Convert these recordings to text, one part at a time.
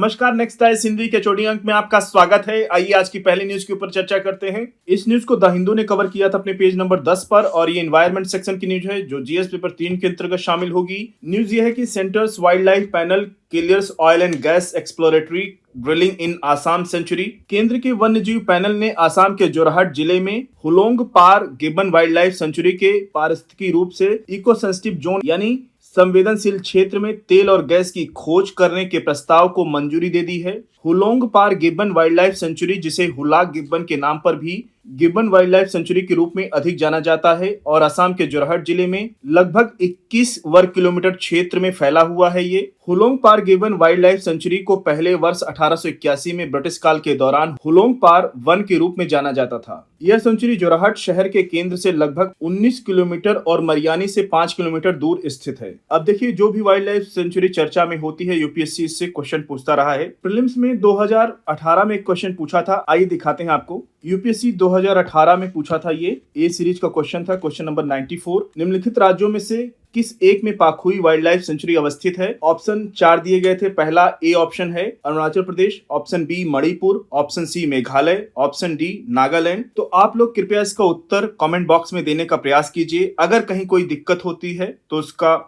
नमस्कार, next times Hindi के चौड़ी अंक में आपका स्वागत है। आइए आज की पहली न्यूज के ऊपर चर्चा करते हैं। इस न्यूज को द हिंदू ने कवर किया था अपने पेज नंबर 10 पर और ये एनवायरमेंट सेक्शन की न्यूज है जो जीएस पेपर 3 के अंतर्गत शामिल होगी। न्यूज ये है कि Centre's wildlife panel clears oil and gas exploratory drilling in Assam sanctuary. केंद्र के वन्य जीव पैनल ने आसाम के जोरहट जिले में हुलोंग पार गिब्बन वाइल्ड लाइफ सेंचुरी के पारिस्थितिकी रूप से इको सेंसिटिव जोन यानी संवेदनशील क्षेत्र में तेल और गैस की खोज करने के प्रस्ताव को मंजूरी दे दी है। हुलोंग पार गिब्बन वाइल्ड लाइफ सेंचुरी, जिसे हुलाक गिब्बन के नाम पर भी गिब्बन वाइल्ड लाइफ सेंचुरी के रूप में अधिक जाना जाता है और असम के जोरहट जिले में लगभग 21 वर्ग किलोमीटर क्षेत्र में फैला हुआ है। ये हुलोंग पार गिब्बन वाइल्ड लाइफ सेंचुरी को पहले वर्ष 1881 में ब्रिटिश काल के दौरान हुलोंग पार वन के रूप में जाना जाता था। यह सेंचुरी जोरहट शहर के केंद्र से लगभग 19 किलोमीटर और मरियानी से 5 किलोमीटर दूर स्थित है। अब देखिए, जो भी वाइल्ड लाइफ सेंचुरी चर्चा में होती है, यूपीएससी इससे क्वेश्चन पूछता रहा है। प्रीलिम्स में 2018 में एक क्वेश्चन पूछा था, आइए दिखाते हैं आपको। यूपीएससी 2018 में पूछा था, ये ए सीरीज का क्वेश्चन था, क्वेश्चन नंबर 94। निम्नलिखित राज्यों में से किस एक में पाखुई वाइल्ड लाइफ सेंचुरी अवस्थित है? ऑप्शन 4 दिए गए थे। पहला ए ऑप्शन है Arunachal Pradesh, option B Manipur, option C Meghalaya, option D Nagaland. तो आप लोग कृपया इसका उत्तर कमेंट बॉक्स में देने का प्रयास कीजिए। अगर कहीं कोई दिक्कत होती है तो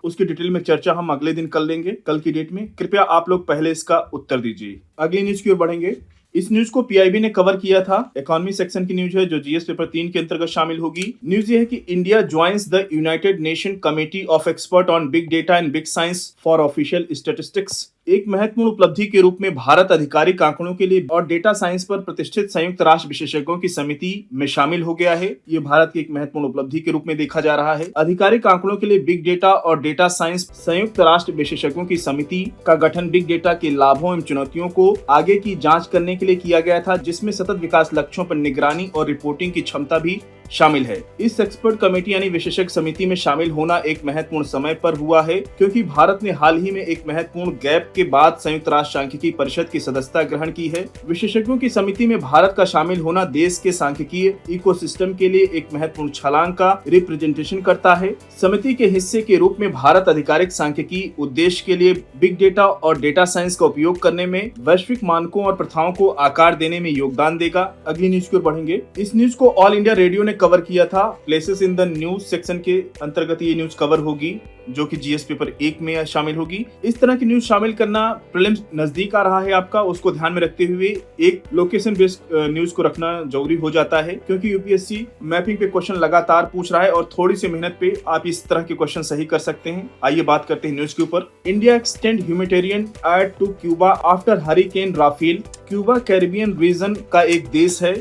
उसकी डिटेल में चर्चा हम अगले दिन कर लेंगे, कल की डेट में। कृपया आप लोग पहले इसका उत्तर दीजिए। अगली न्यूज की ओर बढ़ेंगे। इस न्यूज को पीआईबी ने कवर किया था। इकोनॉमी सेक्शन की न्यूज है जो जीएस पेपर 3 के अंतर्गत शामिल होगी। न्यूज ये है कि India joins the United nation committee of expert on big data and big science for official statistics. एक महत्वपूर्ण उपलब्धि के रूप में भारत आधिकारिक आंकड़ों के लिए और डेटा साइंस पर प्रतिष्ठित संयुक्त राष्ट्र विशेषज्ञों की समिति में शामिल हो गया है। ये भारत की एक महत्वपूर्ण उपलब्धि के रूप में देखा जा रहा है। आधिकारिक आंकड़ों के लिए बिग डेटा और डेटा साइंस संयुक्त राष्ट्र विशेषज्ञों की समिति का गठन बिग डेटा के लाभों एवं चुनौतियों को आगे की जांच करने के लिए किया गया था, जिसमें सतत विकास लक्ष्यों पर निगरानी और रिपोर्टिंग की क्षमता भी शामिल है। इस एक्सपर्ट कमेटी यानी विशेषज्ञ समिति में शामिल होना एक महत्वपूर्ण समय पर हुआ है, क्योंकि भारत ने हाल ही में एक महत्वपूर्ण गैप के बाद संयुक्त राष्ट्र सांख्यिकी परिषद की सदस्यता ग्रहण की है। विशेषज्ञों की समिति में भारत का शामिल होना देश के सांख्यिकीय इकोसिस्टम के लिए एक महत्वपूर्ण छलांग का रिप्रेजेंटेशन करता है। समिति के हिस्से के रूप में भारत आधिकारिक सांख्यिकी उद्देश्य के लिए बिग डेटा और डेटा साइंस का उपयोग करने में वैश्विक मानकों और प्रथाओं को आकार देने में योगदान देगा। अगली न्यूज की ओर बढ़ेंगे। इस न्यूज को ऑल इंडिया रेडियो ने कवर किया था। Places in the news section के अंतर्गत ये न्यूज कवर होगी, जो कि जीएस पेपर 1 में शामिल होगी। इस तरह की न्यूज शामिल करना प्रीलिम्स नजदीक आ रहा है आपका, उसको ध्यान में रखते हुए एक लोकेशन बेस्ड न्यूज को रखना जरूरी हो जाता है, क्योंकि यूपीएससी मैपिंग पे क्वेश्चन लगातार पूछ रहा है और थोड़ी सी मेहनत पे आप इस तरह के क्वेश्चन सही कर सकते हैं। आइए बात करते हैं न्यूज के ऊपर। India extend humanitarian aid to Cuba after hurricane Rafael. Cuba Caribbean region का एक देश है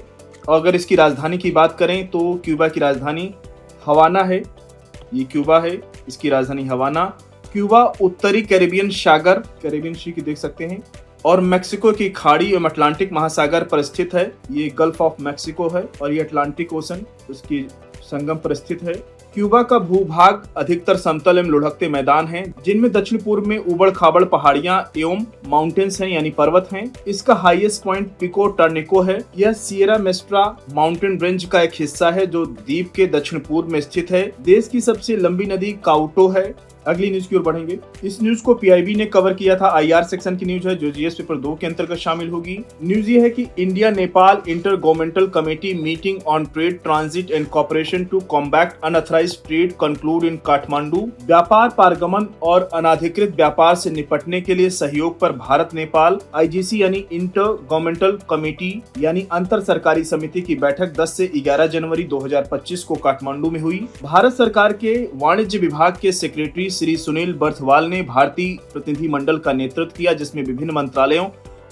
और अगर इसकी राजधानी की बात करें तो क्यूबा की राजधानी हवाना है। ये क्यूबा है, इसकी राजधानी हवाना। क्यूबा उत्तरी कैरिबियन सागर, कैरिबियन सी की देख सकते हैं, और मेक्सिको की खाड़ी एवं अटलांटिक महासागर पर स्थित है। ये गल्फ ऑफ मेक्सिको है और ये अटलांटिक ओशन उसकी संगम पर स्थित है। क्यूबा का भूभाग अधिकतर समतल एवं लुढ़कते मैदान हैं, जिनमें दक्षिण पूर्व में उबड़ खाबड़ पहाड़ियां एवं माउंटेन्स हैं यानी पर्वत हैं। इसका हाईएस्ट पॉइंट पिको टर्निको है। यह सियरा मेस्ट्रा माउंटेन रेंज का एक हिस्सा है जो द्वीप के दक्षिण पूर्व में स्थित है। देश की सबसे लंबी नदी काउटो है। अगली न्यूज की ओर बढ़ेंगे। इस न्यूज को पीआईबी ने कवर किया था। आईआर सेक्शन की न्यूज है जो जीएस पेपर 2 के अंतर्गत शामिल होगी। न्यूज ये है कि India Nepal intergovernmental committee meeting on trade transit and cooperation to combat unauthorised trade conclude in Kathmandu. व्यापार पारगमन और अनाधिकृत व्यापार से निपटने के लिए सहयोग पर भारत नेपाल आईजीसी यानी इंटर गवर्नमेंटल कमेटी यानी अंतर सरकारी समिति की बैठक 10 से 11 जनवरी 2025 को काठमांडू में हुई। भारत सरकार के वाणिज्य विभाग के सेक्रेटरी श्री सुनील बर्थवाल ने भारतीय प्रतिनिधिमंडल का नेतृत्व किया, जिसमें विभिन्न मंत्रालयों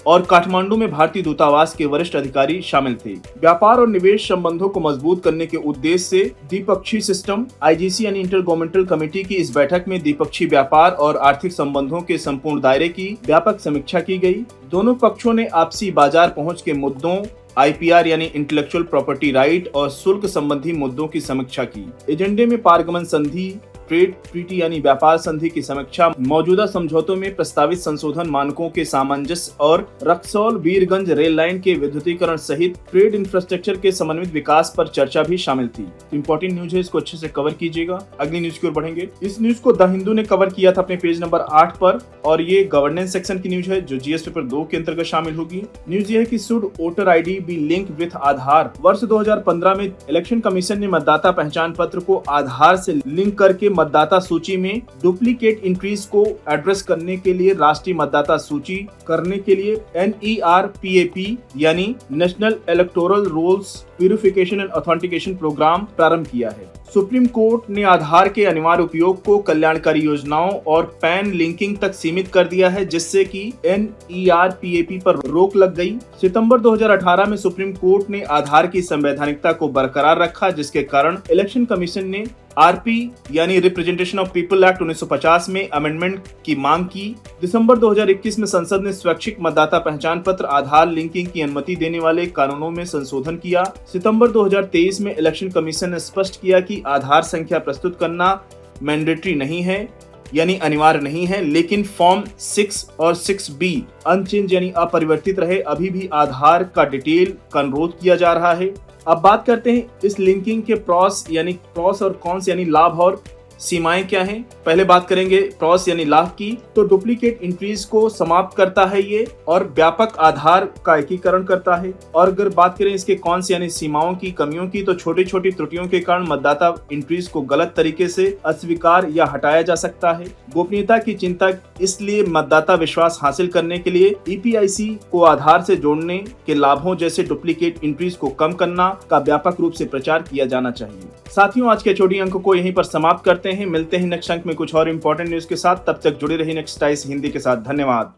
और काठमांडू में भारतीय दूतावास के वरिष्ठ अधिकारी शामिल थे। व्यापार और निवेश संबंधों को मजबूत करने के उद्देश्य से द्विपक्षीय सिस्टम आईजीसी यानी इंटर गवर्नमेंटल कमेटी की इस बैठक में द्विपक्षीय व्यापार और आर्थिक संबंधों के संपूर्ण दायरे की व्यापक समीक्षा की गई। दोनों पक्षों ने आपसी बाजार पहुंच के मुद्दों, आईपीआर यानी इंटेलेक्चुअल प्रॉपर्टी राइट और शुल्क संबंधी मुद्दों की समीक्षा की। एजेंडे में पारगमन संधि, ट्रेड ट्रीटी यानी व्यापार संधि की समीक्षा, मौजूदा समझौतों में प्रस्तावित संशोधन, मानकों के सामंजस्य और रक्सौल वीरगंज रेल लाइन के विद्युतीकरण सहित ट्रेड इंफ्रास्ट्रक्चर के समन्वित विकास पर चर्चा भी शामिल थी। इंपॉर्टेंट न्यूज है, इसको अच्छे से कवर कीजिएगा। अगली न्यूज की ओर बढ़ेंगे। इस न्यूज को द हिंदू ने कवर किया था अपने पेज नंबर 8 पर और ये गवर्नेंस सेक्शन की न्यूज है जो जीएस पेपर 2 के अंतर्गत शामिल होगी। न्यूज ये है कि should voter ID be link with Aadhaar. वर्ष 2015 में इलेक्शन कमीशन ने मतदाता पहचान पत्र को आधार से लिंक करके मतदाता सूची में डुप्लीकेट एंट्रीज को एड्रेस करने के लिए राष्ट्रीय मतदाता सूची करने के लिए NERPAP यानी national electoral rolls purification and authentication programme प्रारंभ किया है। सुप्रीम कोर्ट ने आधार के अनिवार्य उपयोग को कल्याणकारी योजनाओं और पैन लिंकिंग तक सीमित कर दिया है, जिससे कि NERPAP पर रोक लग गई। सितंबर 2018 में सुप्रीम कोर्ट ने आधार की संवैधानिकता को बरकरार रखा, जिसके कारण इलेक्शन कमीशन ने RP यानी रिप्रेजेंटेशन ऑफ पीपल एक्ट 1950 में अमेंडमेंट की मांग की। दिसंबर 2021 में संसद ने स्वैच्छिक मतदाता पहचान पत्र आधार लिंकिंग की अनुमति देने वाले कानूनों में संशोधन किया। सितंबर 2023 में इलेक्शन कमीशन ने स्पष्ट किया कि आधार संख्या प्रस्तुत करना मैंडेटरी नहीं है यानी अनिवार्य नहीं है, लेकिन फॉर्म 6 और 6B अनचेंज यानी अपरिवर्तित रहे। अभी भी आधार का डिटेल का अनुरोध किया जा रहा है। अब बात करते हैं इस लिंकिंग के प्रॉस और कॉन्स यानी लाभ और सीमाएं क्या हैं। पहले बात करेंगे प्रॉस यानी लाभ की। तो डुप्लीकेट एंट्रीज को समाप्त करता है ये और व्यापक आधार का एकीकरण करता है। और अगर बात करें इसके कॉन्स यानी सीमाओं की, कमियों की, तो छोटी छोटी त्रुटियों के कारण मतदाता एंट्रीज को गलत तरीके से अस्वीकार या हटाया जा सकता है। गोपनीयता की चिंता, इसलिए मतदाता विश्वास हासिल करने के लिए EPIC को आधार से जोड़ने के लाभों जैसे डुप्लीकेट एंट्रीज को कम करना का व्यापक रूप से प्रचार किया जाना चाहिए। साथियों, आज के HOD अंक को यहीं पर समाप्त करते हैं। मिलते हैं नेक्स्ट अंक में कुछ और इंपॉर्टेंट न्यूज के साथ। तब तक जुड़े रहिए नेक्स्ट टाइस हिंदी के साथ। धन्यवाद।